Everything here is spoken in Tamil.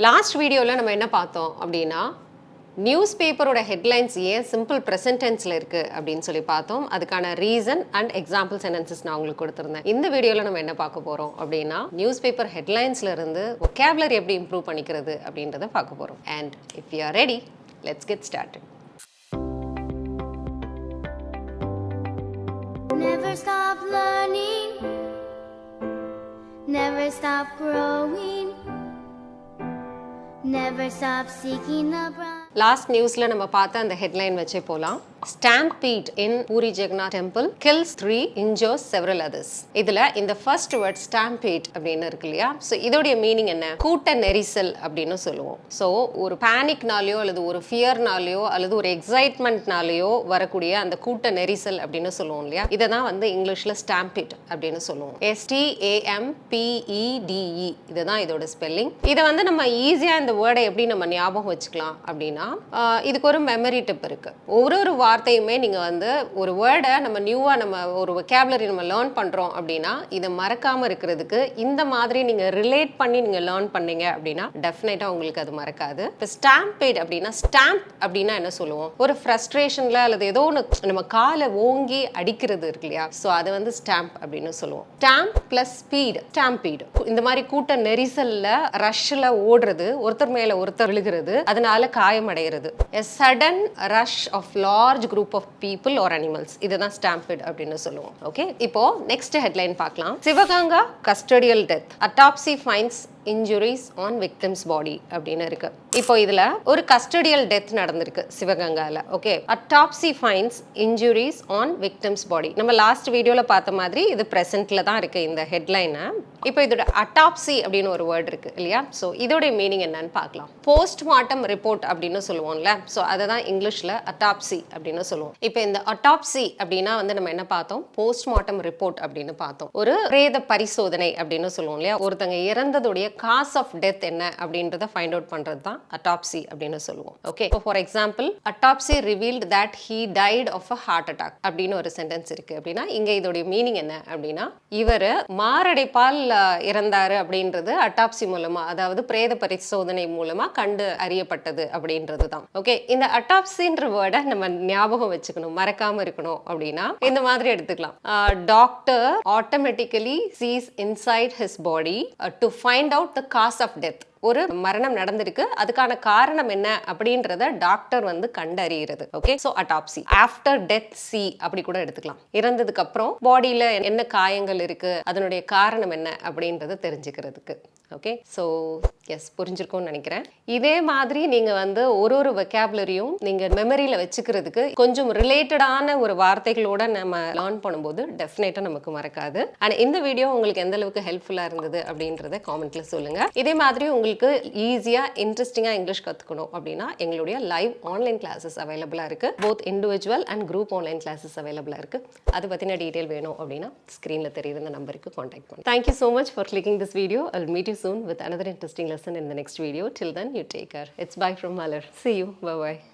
லாஸ்ட் வீடியோவில் நம்ம என்ன பார்த்தோம் அப்படின்னா நியூஸ் பேப்பரோட ஹெட்லைன்ஸ் ஏன் சிம்பிள் ப்ரெசன்ட் டென்ஸில் இருக்குது அப்படின்னு சொல்லி பார்த்தோம். அதுக்கான ரீசன் அண்ட் எக்ஸாம்பிள் சென்டென்சஸ் நான் உங்களுக்கு கொடுத்துருந்தேன். இந்த வீடியோவில் நம்ம என்ன பார்க்க போகிறோம் அப்படின்னா நியூஸ் பேப்பர் ஹெட்லைன்ஸ்ல இருந்து vocabulary எப்படி இம்ப்ரூவ் பண்ணிக்கிறது அப்படின்றத பார்க்க போகிறோம். And if you are ready, let's get started. Never stop learning, never stop growing, never stop seeking the bright. Last நியூஸ்ல நம்ம பார்த்த அந்த ஹெட்லைன் வச்சே போலாம். Stampede in Puri Jagannath Temple kills 3, injures several others. இதுல இந்த ஃபர்ஸ்ட் வேர்ட் stampede அப்படின்னு இருக்கு இல்லையா? ஸோ இதோடைய மீனிங் என்ன? கூட்ட நெரிசல் அப்படின்னு சொல்லுவோம். ஸோ ஒரு பேனிக்னாலேயோ அல்லது ஒரு ஃபியர்னாலேயோ அல்லது ஒரு எக்ஸைட்மெண்ட்னாலேயோ வரக்கூடிய அந்த கூட்ட நெரிசல் அப்படின்னு சொல்லுவோம் இல்லையா? இதை தான் வந்து இங்கிலீஷ்ல stampede அப்படின்னு சொல்லுவோம். STAMPEDE இதுதான் இதோட ஸ்பெல்லிங். இதை வந்து நம்ம ஈஸியா இந்த வேர்டை எப்படி நம்ம ஞாபகம் வச்சுக்கலாம் அப்படின்னா இதுக்கு ஒரு மெமரி டிப் இருக்கு. ஒரு வார்த்தையுமே நீங்க வந்து ஒரு வேர்டை நம்ம நியூவா நம்ம ஒரு vocabulary நம்ம லேர்ன் பண்றோம் அப்படின்னா இதை மறக்காம இருக்கிறதுக்கு இந்த மாதிரி நீங்க ரிலேட் பண்ணி நீங்க லேர்ன் பண்ணீங்க அப்படின்னா டெஃபினட்டா உங்களுக்கு அது மறக்காது. இப்போ ஸ்டாம்பேட் அப்படின்னா ஸ்டாம்ப் அப்படின்னா என்ன சொல்லுவோம்? ஒரு ஃப்ரஸ்ட்ரேஷன்ல அல்லது ஏதோ ஒன்று நம்ம காலை ஓங்கி அடிக்கிறது இருக்கு இல்லையா? ஸோ அதை வந்து ஸ்டாம்ப் அப்படின்னு சொல்லுவோம். Stamp plus speed, stampede. இந்த மாதிரி கூட்ட நெரிசல்ல ரஷ்ல ஓடுறது, ஒருத்தர் மேல ஒருத்தர் விழுகிறது, அதனால காயம் அடைகிறது. A sudden rush of large group of people or animals. இதுதான் stampede அப்படின்னு சொல்லுவோம். ஓகே, இப்போ நெக்ஸ்ட் ஹெட்லைன் பார்க்கலாம். Sivaganga custodial death. Autopsy finds injuries on victim's body அப்படின்னு இருக்கு. இப்போ இதுல ஒரு கஸ்டடியல் டெத் நடந்திருக்கு சிவகங்கால. Okay, autopsy finds injuries on victim's body. நம்ம லாஸ்ட் வீடியோல பார்த்த மாதிரி இது பிரசன்ட்ல தான் இருக்கு இந்த ஹெட்லைன். இப்போ இதோட autopsy அப்படின்னு ஒரு வேர்ட் இருக்கு இல்லையா? ஸோ இதோட மீனிங் என்னன்னு பார்க்கலாம். போஸ்ட்மார்ட்டம் ரிப்போர்ட் அப்படின்னு சொல்லுவோம்ல, ஸோ அதை தான் இங்கிலீஷ்ல autopsy அப்படின்னு சொல்லுவோம். இப்போ இந்த autopsy அப்படின்னா வந்து நம்ம என்ன பார்த்தோம்? போஸ்ட்மார்ட்டம் ரிப்போர்ட் அப்படின்னு பார்த்தோம். ஒரு பிரேத பரிசோதனை அப்படின்னு சொல்லுவோம் இல்லையா? ஒருத்தங்க இறந்ததுடைய காஸ் ஆஃப் டெத் என்ன அப்படின்றத ஃபைண்ட் அவுட் பண்றது தான் autopsy அப்படின்னு சொல்லுவோம். Okay, for example autopsy revealed that he died of a heart attack அப்படின்னு ஒரு சென்டென்ஸ் இருக்கு அப்படின்னா இங்க இதோட மீனிங் என்ன அப்படின்னா இவர் மாரடைப்பால் இறந்தாரு அப்படின்றது autopsy மூலமா, அதாவது பிரேத பரிசோதனை மூலமா கண்டு அறியப்பட்டது அப்படின்றது தான். ஓகே, இந்த autopsyன்ற வேர்டை நம்ம ஞாபகம் வச்சுக்கணும், மறக்காம இருக்கணும் அப்படின்னா இந்த மாதிரி எடுத்துக்கலாம். Doctor automatically sees inside his body to find out the cause of death. ஒரு மரணம் நடந்திருக்கு, அதுக்கான காரணம் என்ன அப்படின்றத டாக்டர் வந்து கண்டறிகிறது. Okay, so autopsy. After death சி அப்படி கூட எடுத்துக்கலாம். இறந்ததுக்கு அப்புறம் பாடியில என்ன காயங்கள் இருக்கு, அதனுடைய காரணம் என்ன அப்படின்றத தெரிஞ்சுக்கிறதுக்கு. ஓகே, ஸோ எஸ், புரிஞ்சிருக்கும்னு நினைக்கிறேன். இதே மாதிரி நீங்க வந்து ஒரு vocabularyயும் நீங்க மெமரியில வச்சுக்கிறதுக்கு கொஞ்சம் ரிலேட்டடான ஒரு வார்த்தைகளோட நம்ம லேர்ன் பண்ணும்போது டெஃபினட்டா நமக்கு மறக்காது. அண்ட் இந்த வீடியோ உங்களுக்கு எந்த அளவுக்கு ஹெல்ப்ஃபுல்லா இருந்தது அப்படின்றத காமெண்ட்ல சொல்லுங்க. இதே மாதிரி உங்களுக்கு ஈஸியா இன்ட்ரெஸ்டிங்கா இங்கிலீஷ் கத்துக்கணும் அப்படின்னா எங்களுடைய லைவ் ஆன்லைன் கிளாஸஸ் அவைலபிளா இருக்கு. Both individual and group online classes அவைலபிளா இருக்கு. அது பத்தின டீடைல் வேணும் அப்படின்னா ஸ்கிரீன்ல தெரியுற இந்த நம்பருக்கு கான்டாக்ட் பண்ணுங்க. Thank you so much for clicking this video. I'll meet you soon with another interesting lesson in the next video. Till then, you take care. It's bye from Malar. See you. Bye bye.